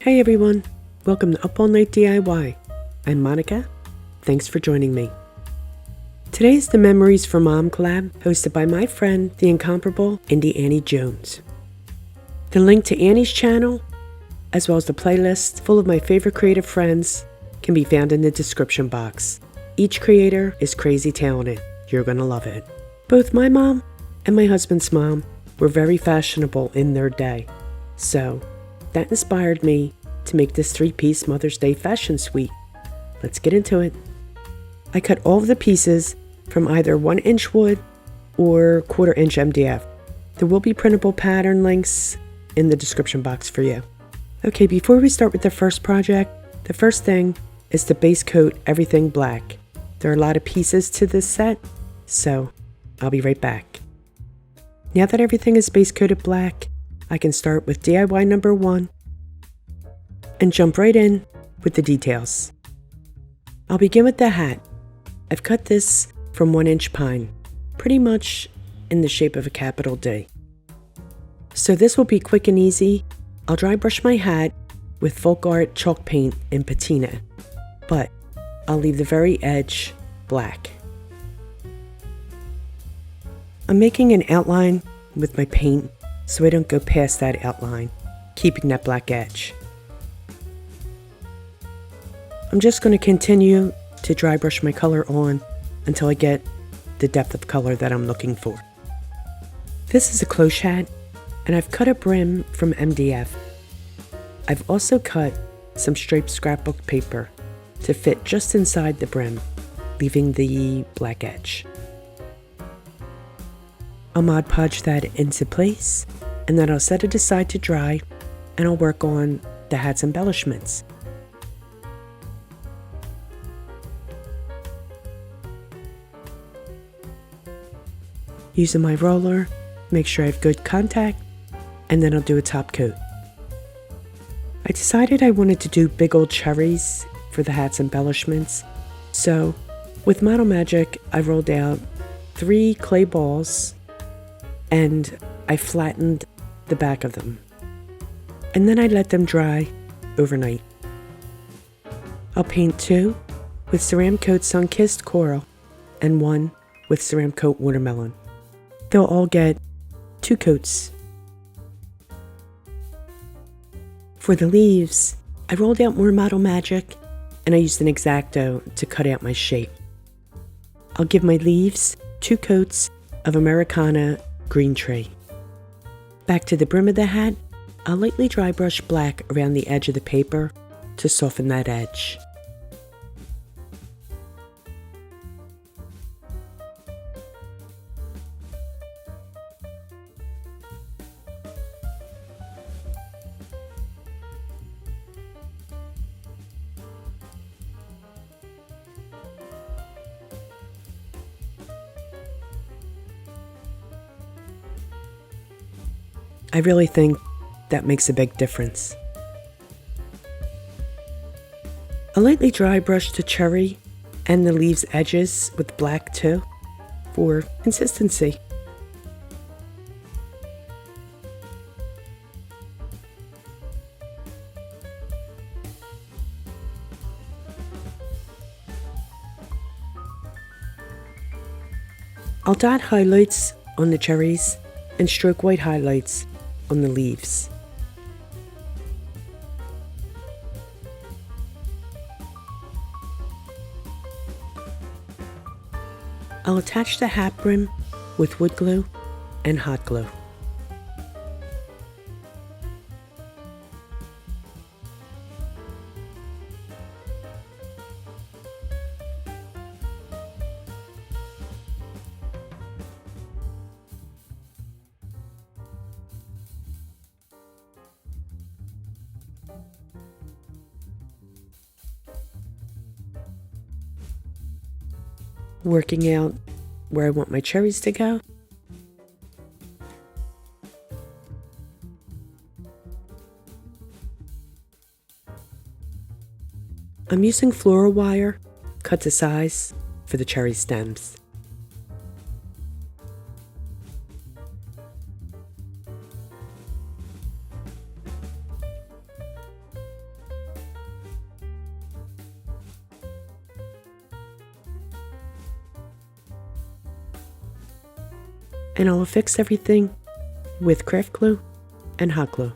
Hey everyone, welcome to Up All Night DIY. I'm Monica. Thanks for joining me. Today is the Memories for Mom collab hosted by my friend, the incomparable Indie Annie Jones. The link to Annie's channel, as well as the playlist full of my favorite creative friends, can be found in the description box. Each creator is crazy talented. You're gonna love it. Both my mom and my husband's mom were very fashionable in their day, so that inspired me to make this 3-piece Mother's Day fashion suite. Let's get into it. I cut all of the pieces from either 1-inch wood or 1/4-inch MDF. There will be printable pattern links in the description box for you. Okay, before we start with the first project, the first thing is to base coat everything black. There are a lot of pieces to this set, so I'll be right back. Now that everything is base coated black, I can start with DIY number 1 and jump right in with the details. I'll begin with the hat. I've cut this from 1-inch pine, pretty much in the shape of a capital D. So this will be quick and easy. I'll dry brush my hat with folk art chalk paint in patina, but I'll leave the very edge black. I'm making an outline with my paint so I don't go past that outline, keeping that black edge. I'm just going to continue to dry brush my color on until I get the depth of color that I'm looking for. This is a cloche hat, and I've cut a brim from MDF. I've also cut some striped scrapbook paper to fit just inside the brim, leaving the black edge. I'll Mod Podge that into place, and then I'll set it aside to dry, and I'll work on the hat's embellishments. Using my roller, make sure I have good contact, and then I'll do a top coat. I decided I wanted to do big old cherries for the hat's embellishments, so with Model Magic, I rolled out 3 clay balls and I flattened the back of them, and then I let them dry overnight. I'll paint 2 with Ceramcoat Sun-Kissed Coral and 1 with Ceramcoat Watermelon. They'll all get 2 coats. For the leaves, I rolled out more Model Magic and I used an X-OXO to cut out my shape. I'll give my leaves 2 coats of Americana Green Tree. Back to the brim of the hat, I'll lightly dry brush black around the edge of the paper to soften that edge. I really think that makes a big difference. I lightly dry brush the cherry and the leaves edges with black too, for consistency. I'll dot highlights on the cherries and stroke white highlights on the leaves. I'll attach the hat brim with wood glue and hot glue. Working out where I want my cherries to go. I'm using floral wire cut to size for the cherry stems. And I'll affix everything with craft glue and hot glue.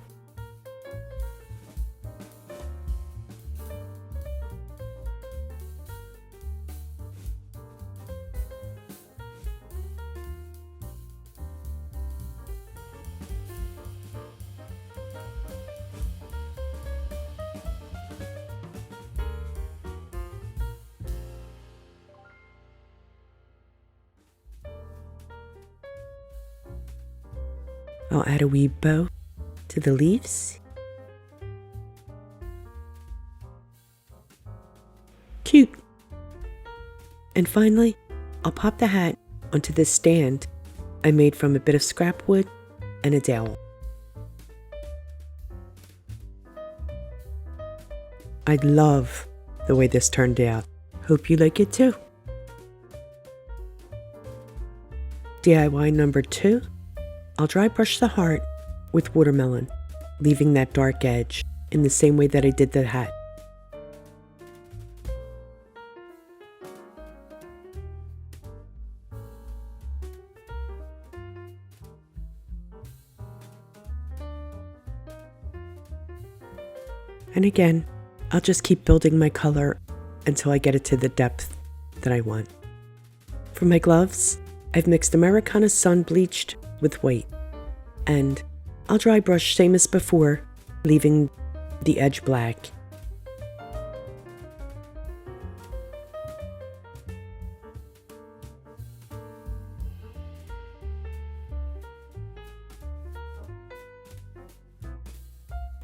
I'll add a wee bow to the leaves. Cute! And finally, I'll pop the hat onto this stand I made from a bit of scrap wood and a dowel. I love the way this turned out. Hope you like it too. DIY number 2. I'll dry brush the heart with watermelon, leaving that dark edge in the same way that I did the hat. And again, I'll just keep building my color until I get it to the depth that I want. For my gloves, I've mixed Americana Sun Bleached with white, and I'll dry brush same as before, leaving the edge black.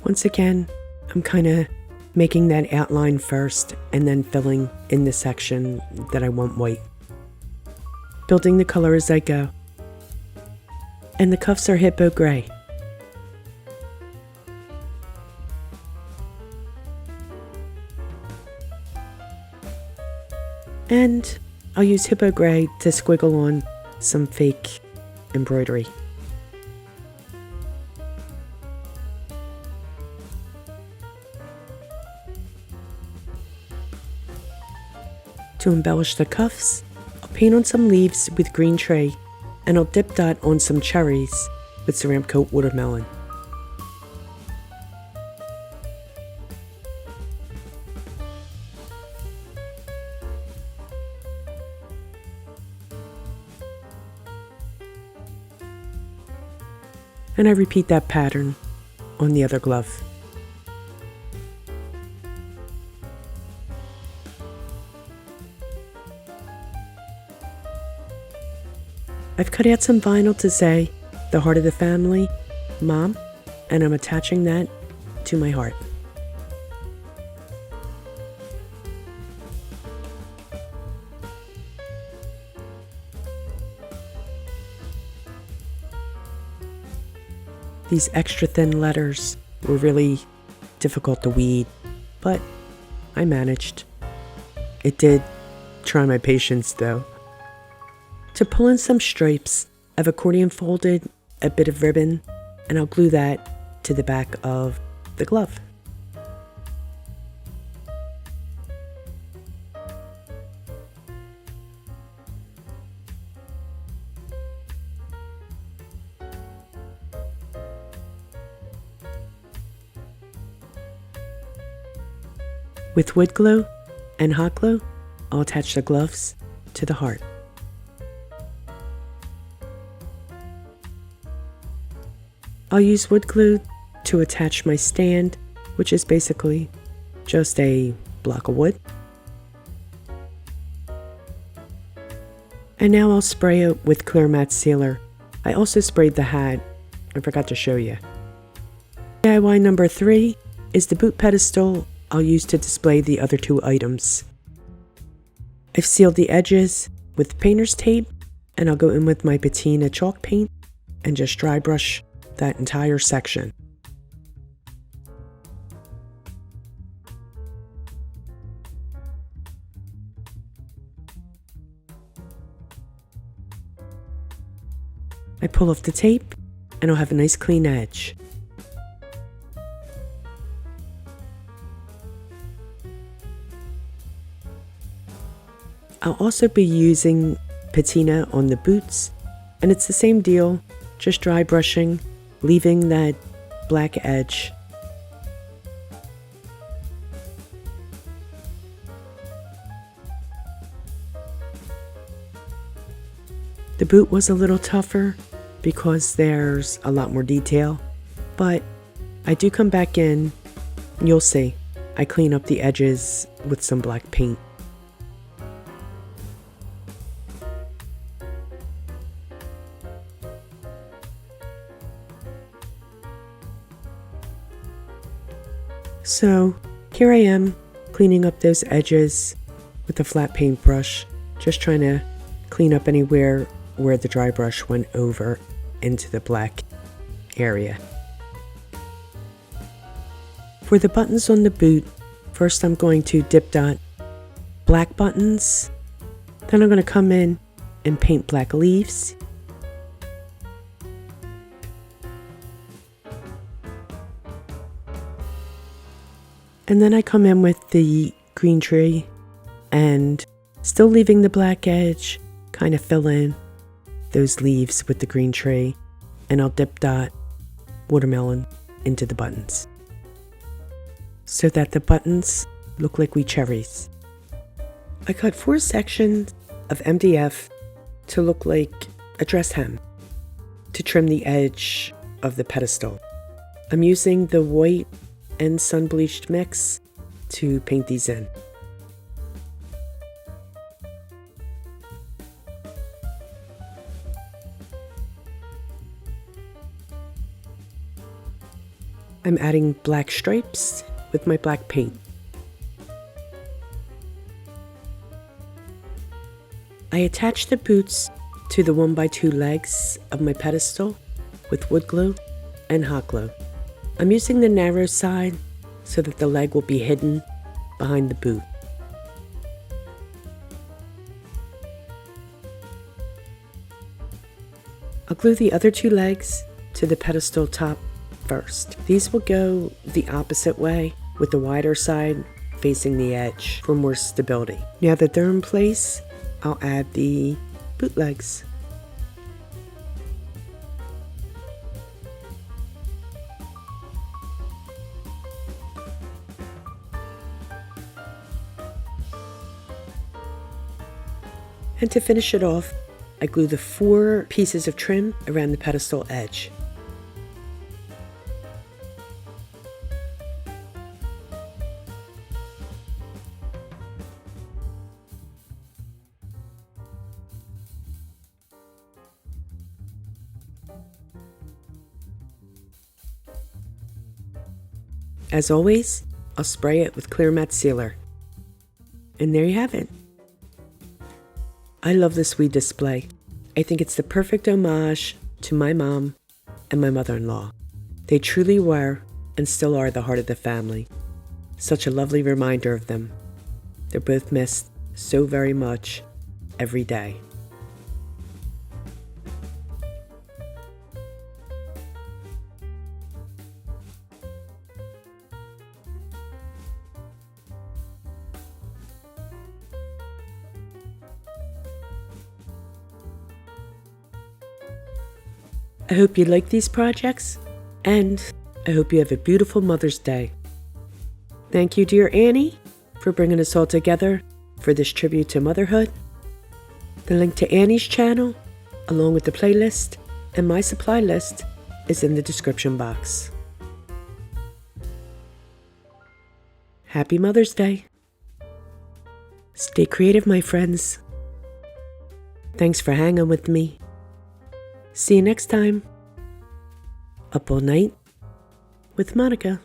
Once again, I'm kind of making that outline first and then filling in the section that I want white. Building the color as I go. And the cuffs are hippo gray. And I'll use hippo gray to squiggle on some fake embroidery. To embellish the cuffs, I'll paint on some leaves with green tray, and I'll dip dot on some cherries with Ceramcoat watermelon. And I repeat that pattern on the other glove. I've cut out some vinyl to say, the heart of the family, Mom, and I'm attaching that to my heart. These extra thin letters were really difficult to weed, but I managed. It did try my patience though. To pull in some stripes, I've accordion folded a bit of ribbon, and I'll glue that to the back of the glove. With wood glue and hot glue, I'll attach the gloves to the heart. I'll use wood glue to attach my stand, which is basically just a block of wood. And now I'll spray it with clear matte sealer. I also sprayed the hat. I forgot to show you. DIY number 3 is the boot pedestal I'll use to display the other 2 items. I've sealed the edges with painter's tape, and I'll go in with my patina chalk paint and just dry brush that entire section. I pull off the tape and I'll have a nice clean edge. I'll also be using patina on the boots And it's the same deal, just dry brushing, leaving that black edge. The boot was a little tougher because there's a lot more detail, but I do come back in, and you'll see, I clean up the edges with some black paint. So here I am cleaning up those edges with a flat paintbrush, just trying to clean up anywhere where the dry brush went over into the black area. For the buttons on the boot, first I'm going to dip dot black buttons, then I'm going to come in and paint black leaves. And then I come in with the green tree and still leaving the black edge, kind of fill in those leaves with the green tree, and I'll dip dot watermelon into the buttons so that the buttons look like wee cherries. I cut 4 sections of MDF to look like a dress hem to trim the edge of the pedestal. I'm using the white and sun bleached mix to paint these in. I'm adding black stripes with my black paint. I attach the boots to the 1x2 legs of my pedestal with wood glue and hot glue. I'm using the narrow side so that the leg will be hidden behind the boot. I'll glue the other 2 legs to the pedestal top first. These will go the opposite way with the wider side facing the edge for more stability. Now that they're in place, I'll add the boot legs. And to finish it off, I glue the 4 pieces of trim around the pedestal edge. As always, I'll spray it with clear matte sealer. And there you have it. I love this wee display. I think it's the perfect homage to my mom and my mother-in-law. They truly were and still are the heart of the family. Such a lovely reminder of them. They're both missed so very much every day. I hope you like these projects, and I hope you have a beautiful Mother's Day. Thank you, dear Annie, for bringing us all together for this tribute to motherhood. The link to Annie's channel, along with the playlist and my supply list, is in the description box. Happy Mother's Day. Stay creative, my friends. Thanks for hanging with me. See you next time. Up All Night with Monica.